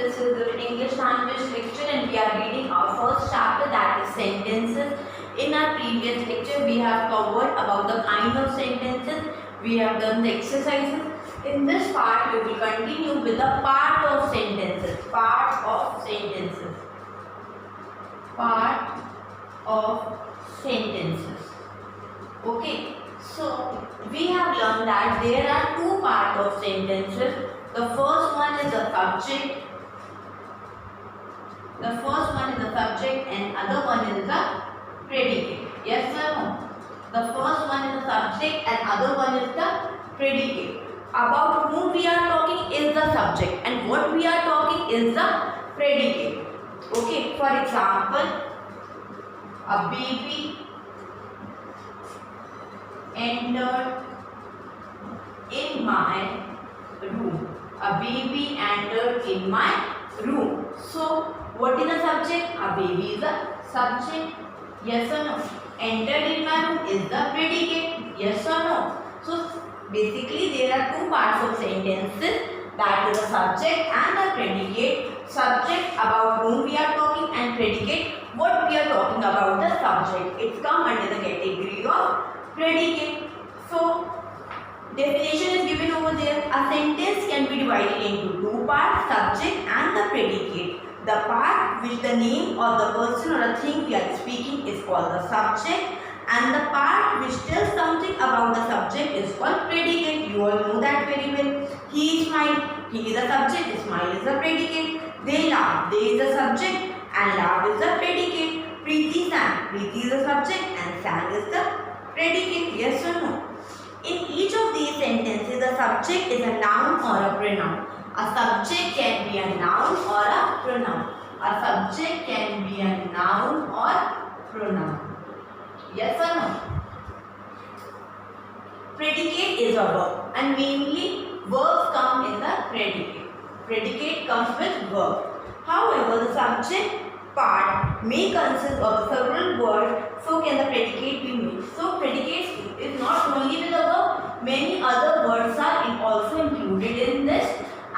This is the English language lecture and we are reading our first chapter, that is sentences. In our previous lecture we have covered about the kind of sentences. We have done the exercises. In this part we will continue with the part of sentences. Part of sentences. Part of sentences. Okay. So we have learned that there are two parts of sentences. The first one is the subject. The first one is the subject and other one is the predicate. Yes or no? The first one is the subject and other one is the predicate. About whom we are talking is the subject and what we are talking is the predicate. Okay. For example, a baby entered in my room. A baby entered in my room. So, what is the subject? A baby is the subject. Yes or no? Entered in my room is the predicate. Yes or no? So, basically there are two parts of sentences, that is the subject and the predicate. Subject about whom we are talking and predicate what we are talking about the subject. It's come under the category of predicate. So, definition is given over there. A sentence can be divided into two parts, subject and the predicate. The part which the name of the person or a thing we are speaking is called the subject, and the part which tells something about the subject is called predicate. You all know that very well. He smiled. He is the subject. Smile is the predicate. They laughed. They is the subject and laughed is the predicate. Preeti sang. Preeti is the subject and sang is the predicate. Yes or no? In each of these sentences, the subject is a noun or a pronoun. A subject can be a noun or a pronoun. A subject can be a noun or pronoun. Yes or no? Predicate is a verb and mainly verbs come in the predicate. Predicate comes with verb. However, the subject part may consist of several words, so can the predicate be made. So, predicate is not only with the verb, many other words are also included in this,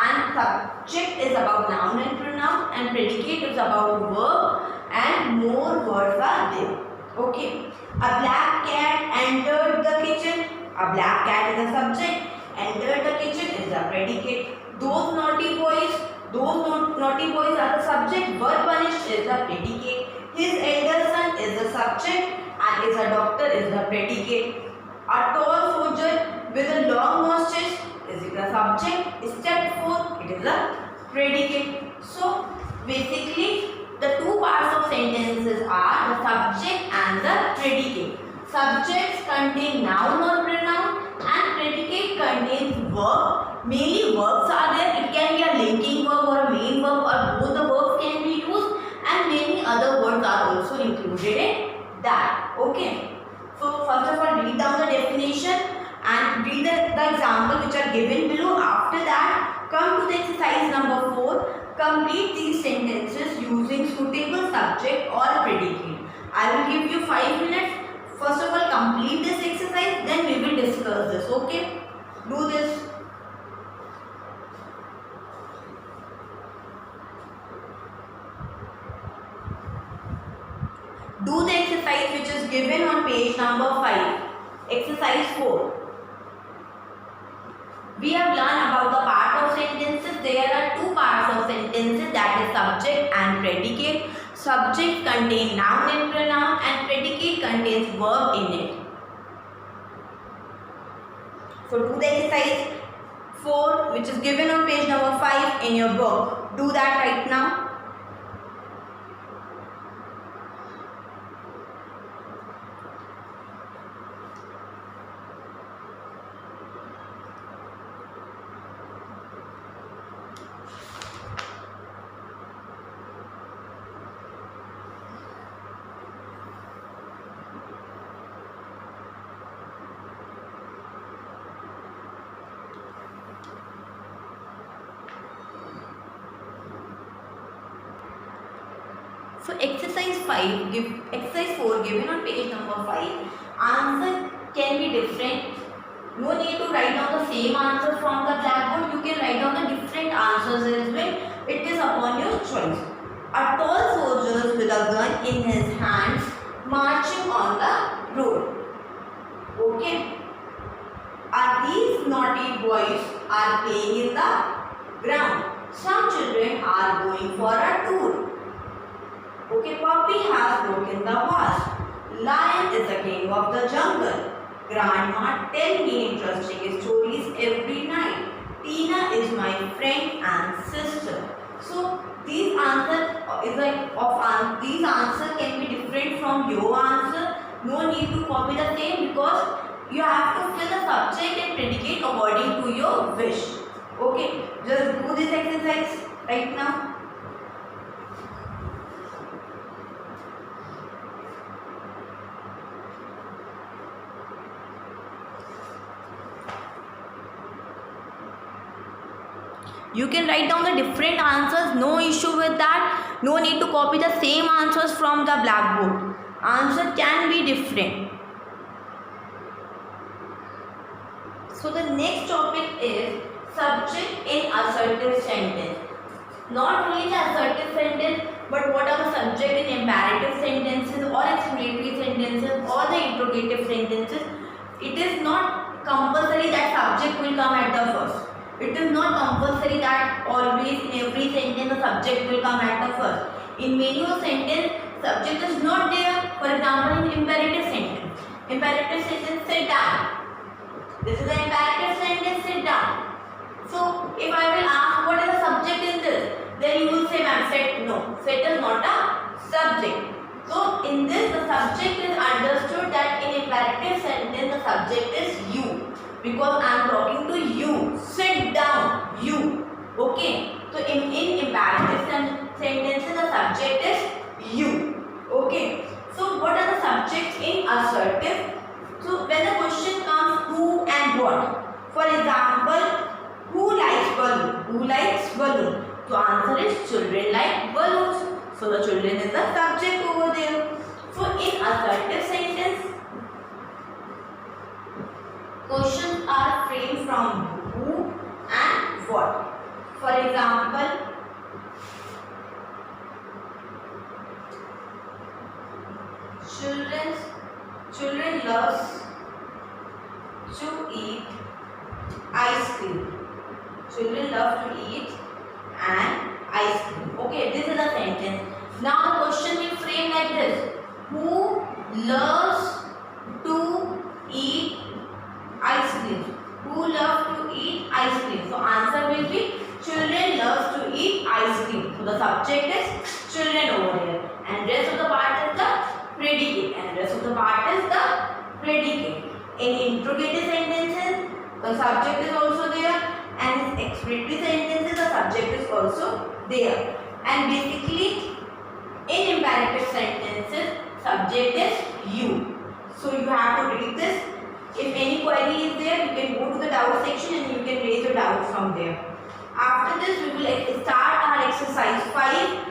and subject is about noun and pronoun and predicate is about verb and more words are there. Okay. A black cat entered the kitchen. A black cat is the subject. Entered the kitchen is the predicate. Those naughty boys are the subject. Were punished is the predicate. His elder son is the subject and is a doctor is the predicate. A tall soldier with a long mustache is the subject. Stepped forth, it is the predicate. So basically the two parts of sentences are the subject and the predicate. Subjects contain noun or pronoun and predicate contains verb. Mainly verbs are there. It can be a linking verb or a main verb or both the verbs can be used, and many other words are also included in that. Okay. So first of all, read down the definition and read the example which are given below. After that, come to the exercise number 4. Complete these sentences using suitable subject or predicate. I will give you 5 minutes. First of all, complete this exercise, then we will discuss this. Okay? Do this. Do the exercise which is given on page number 5. Exercise 4. We have learned about the part of sentences. There are two parts of sentences, that is subject and predicate. Subject contains noun and pronoun and predicate contains verb in it. So do the exercise 4 which is given on page number 5 in your book. Do that right now. So exercise 4 given on page number 5. Answer can be different. No need to write down the same answer from the blackboard. You can write down the different answers as well. It is upon your choice. A tall soldier with a gun in his hands marching on the road. Okay. These naughty boys are playing in the ground. Some children are going for a tour. Okay, puppy has broken the vase. Lion is the king of the jungle. Grandma tell me interesting stories every night. Tina is my friend and sister. So these answers these answers can be different from your answer. No need to copy the same because you have to fill the subject and predicate according to your wish. Okay, just do this exercise right now. You can write down the different answers, no issue with that. No need to copy the same answers from the blackboard. Answer can be different. So the next topic is subject in assertive sentence. Not only the assertive sentence, but what are the subject in imperative sentences or explanatory sentences or the interrogative sentences. It is not compulsory that subject will come at the first. It is not compulsory that always in every sentence the subject will come at the first. In many of sentences, subject is not there. For example, in imperative sentence. Imperative sentence, sit down. This is an imperative sentence, sit down. So, if I will ask what is the subject in this, then you will say, ma'am, sit. No, sit is not a subject. So, in this, the subject is understood that in imperative sentence, the subject is you. Because I am talking to you. Sit down. You. Okay. So, in imperative sentences, the subject is you. Okay. So, what are the subjects in assertive? So, when the question comes who and what. For example, who likes balloon? Who likes balloon? So, answer is children like balloons. So, the children is the subject over there. So, in assertive sentence, questions are framed from who and what. For example, children loves to eat ice cream. Children love to eat an ice cream. Okay, this is a sentence. Now the question will frame like this. Who loves to eat ice cream? Who loves to eat ice cream? So answer will be children loves to eat ice cream. So the subject is children over here. And rest of the part is the predicate. And rest of the part is the predicate. In interrogative sentences, the subject is also there. And in explanatory sentences, the subject is also there. And basically, in imperative sentences, subject is you. So you have to read this. If any query is there, you can go to the doubt section and you can raise your doubt from there. After this, we will start our exercise 5.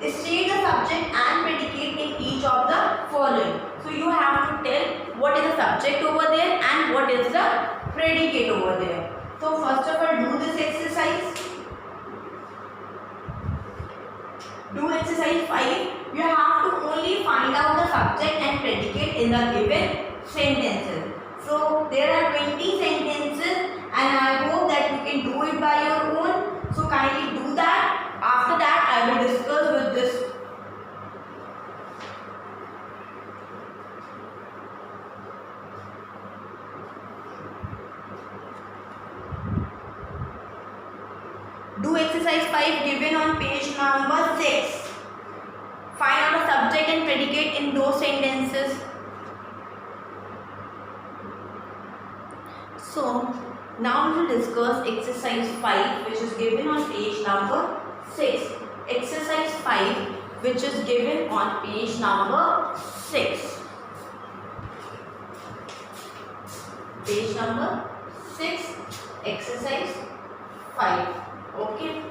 State the subject and predicate in each of the following. So you have to tell what is the subject over there and what is the predicate over there. So first of all, do this exercise. Do exercise 5. You have to only find out the subject and predicate in the given sentences. So there are 20 sentences and I hope that you can do it by your own. So kindly do that. After that I will discuss with this. Do exercise 5 given on page number 6. Find out the subject and predicate in those sentences. So, now we will discuss exercise 5 which is given on page number 6. Exercise 5 which is given on page number 6. Page number 6, exercise 5. Okay.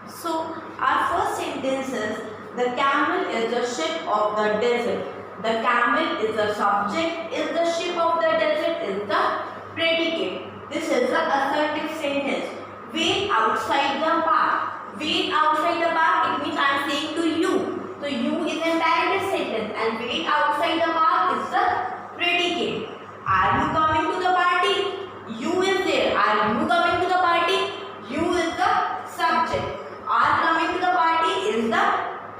So, our first sentence is the camel is the ship of the desert. The camel is the subject, is the ship of the desert, is the predicate. assertive sentence. Wait outside the park. Wait outside the park, it means I am saying to you. So you is an imperative sentence and wait outside the park is the predicate. Are you coming to the party? You is there. Are you coming to the party? You is the subject. Are coming to the party is the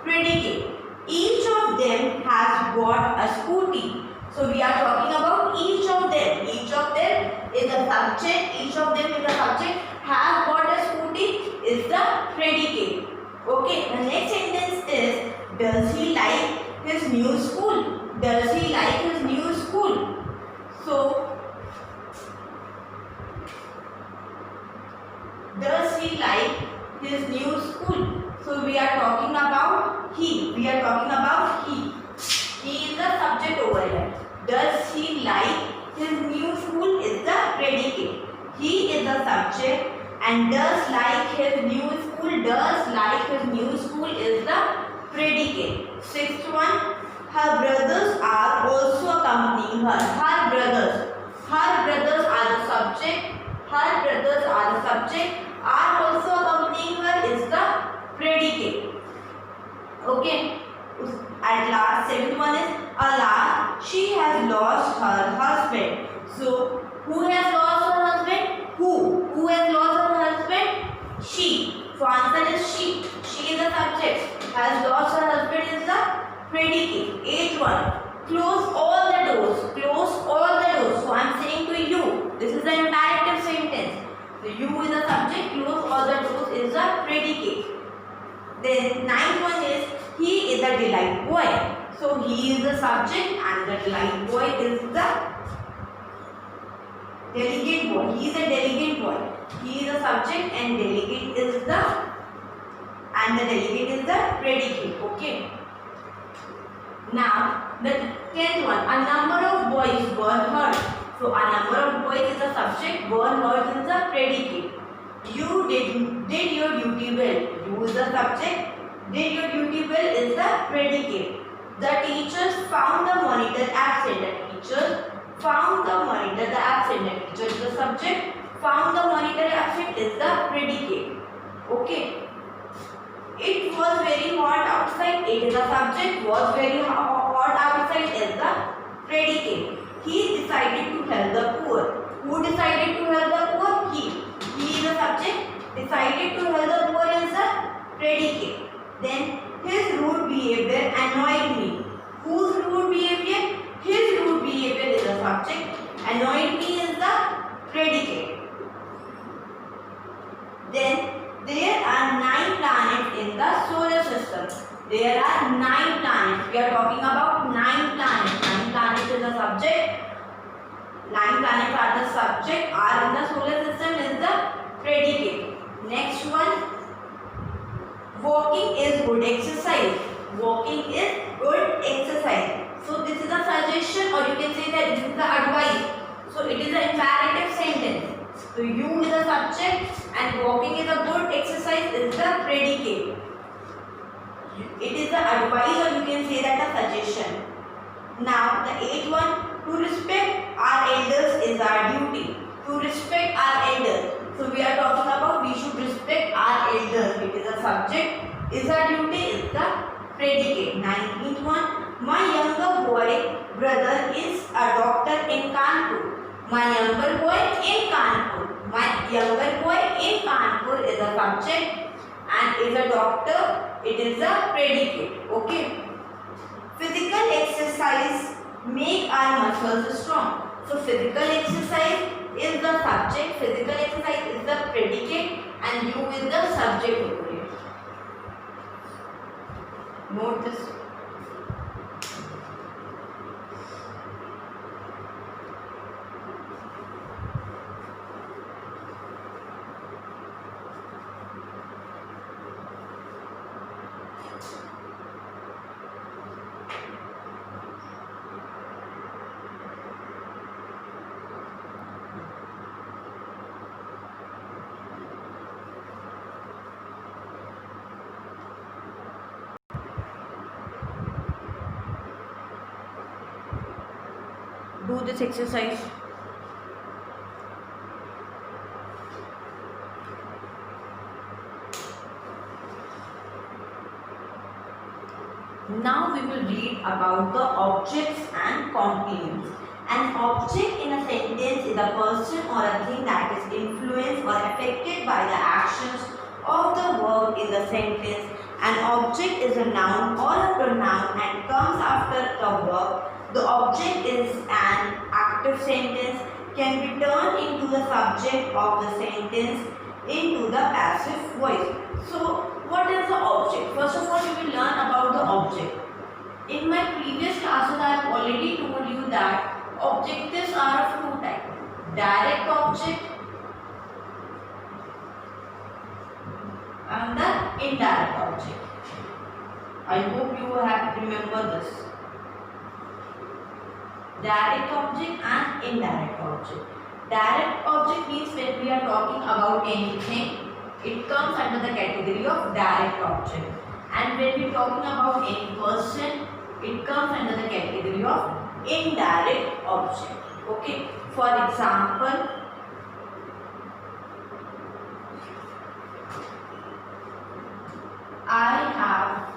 predicate. Each of them has got a scooty. So we are talking about each of them. Each of them is a subject. Each of them is a subject. Has got a scooty is the predicate. Okay. The next sentence is, does he like his new school? Does he like his new school? So, does he like his new school? So we are talking about he. We are talking about he. He is the subject over here. Does he like his new school is the predicate. He is the subject and does like his new school. Does like his new school is the predicate. Sixth one. Her brothers are also accompanying her. Her brothers. Her brothers are the subject. Her brothers are the subject. Are also accompanying her is the predicate. Okay. At last, seventh one is, alas, she has lost her husband. So, who has lost her husband? Who? Who has lost her husband? She. So, answer is she. She is the subject. Has lost her husband is the predicate. Eighth one. Close all the doors. Close all the doors. So, I am saying to you. This is an imperative sentence. So, you is the subject. Close all the doors is the predicate. Then, ninth one is, he is a delight boy. So, he is the subject and the delight boy is the delegate boy. He is a delegate boy. He is the subject and delegate is the delegate is the predicate. Okay. Now, the 10th one. A number of boys were hurt. So, a number of boys is the subject. Were hurt is the predicate. You did your duty well. You is the subject. Did your duty well is the predicate. The teachers found the monitor absent. The teachers found the monitor absent. The teacher is the subject. Found the monitor absent is the predicate. Okay. It was very hot outside. It is the subject. Was very hot outside is the predicate. He decided to help the poor. Who decided to help the poor? He. He is the subject. Decided to help the poor is the predicate. Then his rude behavior annoyed me. Whose rude behavior? His rude behavior is the subject. Annoyed me is the predicate. Then there are 9 planets in the solar system. There are 9 planets. We are talking about 9 planets. 9 planets is the subject. 9 planets are the subject. Are in the solar system is the predicate. Next one. Walking is good exercise. Walking is good exercise. So this is a suggestion or you can say that this is the advice. So it is an imperative sentence. So you is the subject and walking is a good exercise is the predicate. It is the advice or you can say that a suggestion. Now the 8th one. To respect our elders is our duty. To respect our elders. So we are talking about we should respect our elders. It is a subject. Is our duty is the predicate. 19th one. My younger boy brother is a doctor in Kanpur. My younger boy in Kanpur. My younger boy in Kanpur is a subject and is a doctor. It is a predicate. Okay. Physical exercise make our muscles strong. So physical exercise is the subject, physical exercise is the predicate and you is the subject over here. Note this. Do this exercise. Now we will read about the objects and complements. An object in a sentence is a person or a thing that is influenced or affected by the actions of the verb in the sentence. An object is a noun or a pronoun and comes after the verb. The object is an active sentence, can be turned into the subject of the sentence into the passive voice. So, what is the object? First of all, we will learn about the object. In my previous classes, I have already told you that objectives are of two types: direct object and the indirect object. I hope you have remembered this. Direct object and indirect object. Direct object means when we are talking about anything, it comes under the category of direct object. And when we are talking about any person, it comes under the category of indirect object. Okay. For example, I have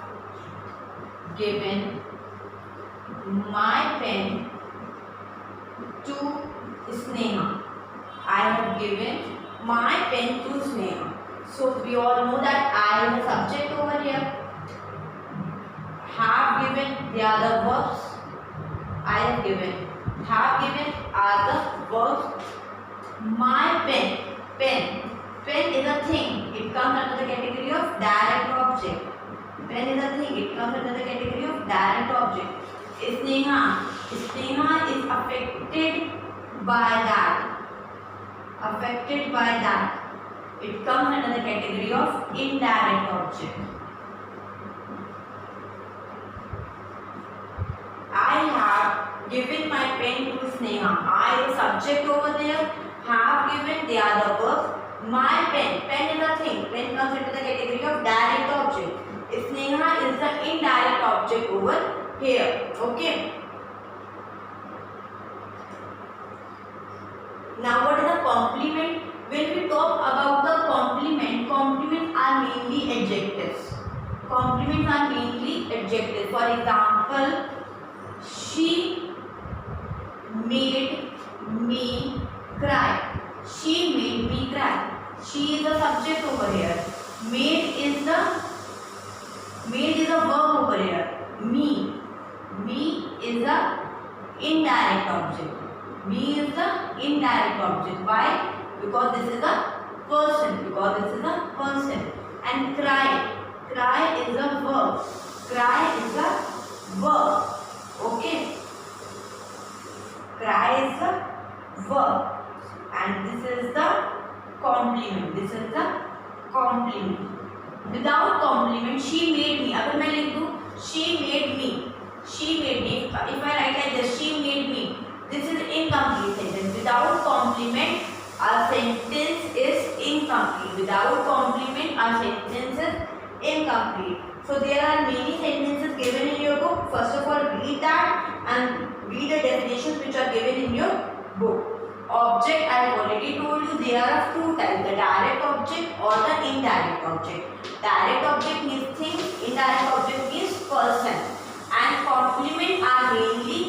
given my pen to Sneha. I have given my pen to Sneha. So we all know that I is the subject over here. Have given, they are the verbs. I have given. Have given are the verbs. My pen. Pen is a thing. It comes under the category of direct object. Pen is a thing. It comes under the category of direct object. Sneha is affected by that. Affected by that. It comes under the category of indirect object. I have given my pen to Sneha. I is subject over there. Have given, they are the verbs. My pen is a thing. Pen comes into the category of direct object. Sneha is the indirect object over here. Okay. Now what is a complement? When we talk about the complement, complements are mainly adjectives. Complements are mainly adjectives. For example, she made me cry. She made me cry. She is the subject over here. Made is a verb over here. Me is the indirect object. Me is the indirect object. Why? Because this is a person. And cry is a verb. Okay. Cry is a verb. And this is the complement. Without complement, she made me. अगर मैं लिख दूँ she made me. If I write like this, she made me. This is incomplete sentence. Without complement, our sentence is incomplete. So there are many sentences given in your book. First of all, read that and read the definitions which are given in your book. Object, I have already told you, they are of two types: the direct object or the indirect object. Direct object means thing, indirect object means person. And complement are mainly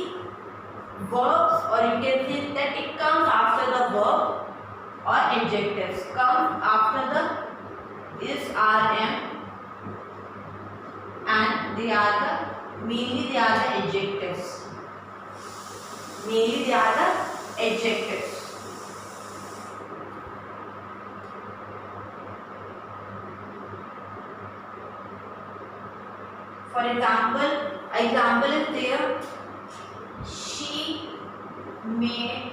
verbs, or you can say that it comes after the verb or adjectives. Come after the is, are, am, and they are the adjectives. For example is there. She made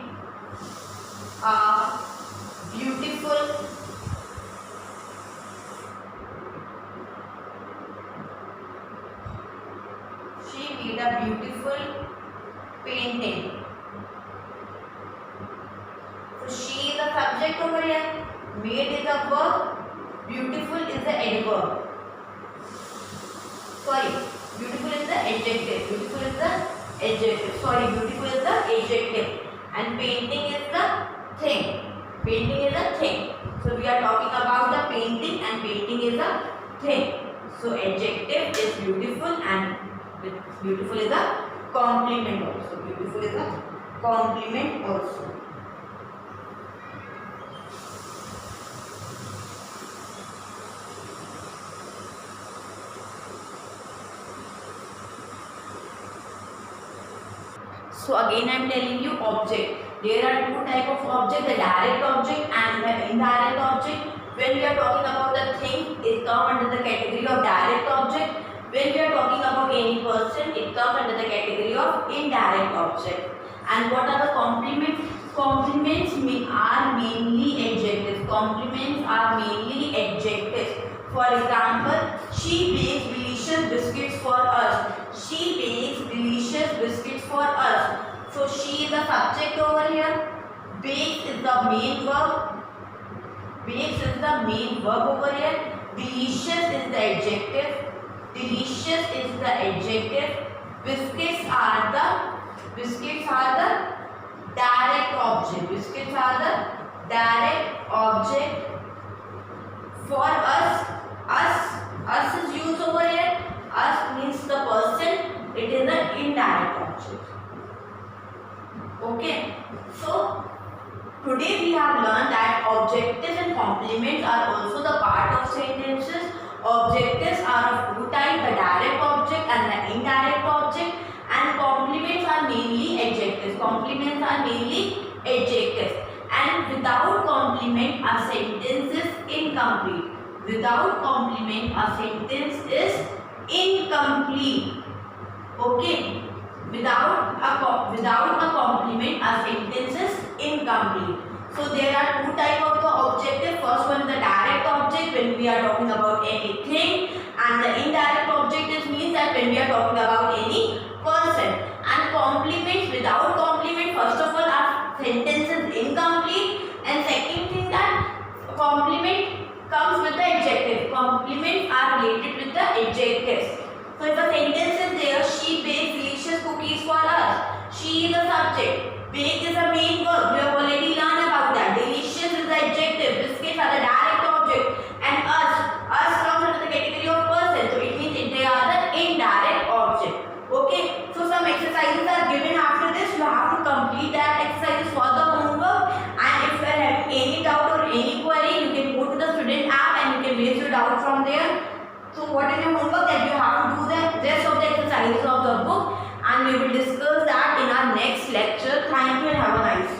a beautiful painting. So she is the subject over here. Made is a verb. Beautiful is the adverb. Beautiful is the adjective. Beautiful is the adjective. And painting is the thing. So we are talking about the painting, and painting is a thing. So adjective is beautiful and Beautiful is a complement also. Beautiful is a complement also. So again I am telling you object. There are two type of object, the direct object and the indirect object. When we are talking about the thing, it comes under the category of direct object. When we are talking about any person, it comes under the category of indirect object. And what are the complements? Complements are mainly adjectives. Complements are mainly adjectives. For example, she bakes delicious biscuits for us. She bakes delicious biscuits for us. So she is the subject over here. Bakes is the main verb. Bakes is the main verb over here. Delicious is the adjective. Delicious is the adjective. Biscuits are the direct object. Biscuits are the direct object. For us is used over here. Us means the person. It is an indirect object. Okay. So today we have learned that objectives and complements are also the part of sentences. Objectives are of two types, the direct object and the indirect object, and complements are mainly adjectives. Complements are mainly adjectives. And without complement, a sentence is incomplete. Without complement, a sentence is incomplete. Okay. Without a complement, a sentence is incomplete. So there are two types of the objective. First one is the direct object when we are talking about anything, and the indirect object means that when we are talking about any person. And complements, without complement, first of all, our sentence is incomplete, and second thing that complement comes with the adjective. Complements are related with the adjectives. So if a sentence is there, she bakes delicious cookies for us. She is the subject. Bake is a main verb. We have already learned about that. Delicious is the adjective. Biscuits are the direct object. And us comes under the category of person. So it means they are the indirect object. Okay. So some exercises are given after this. You have to complete that exercises for the homework. And if you are having any doubt or any query, you can go to the student app and you can raise your doubt from there. So what is your homework? That you have to do the rest of the exercises of the book, and we will discuss that in our next lecture. Thank you and have a nice day.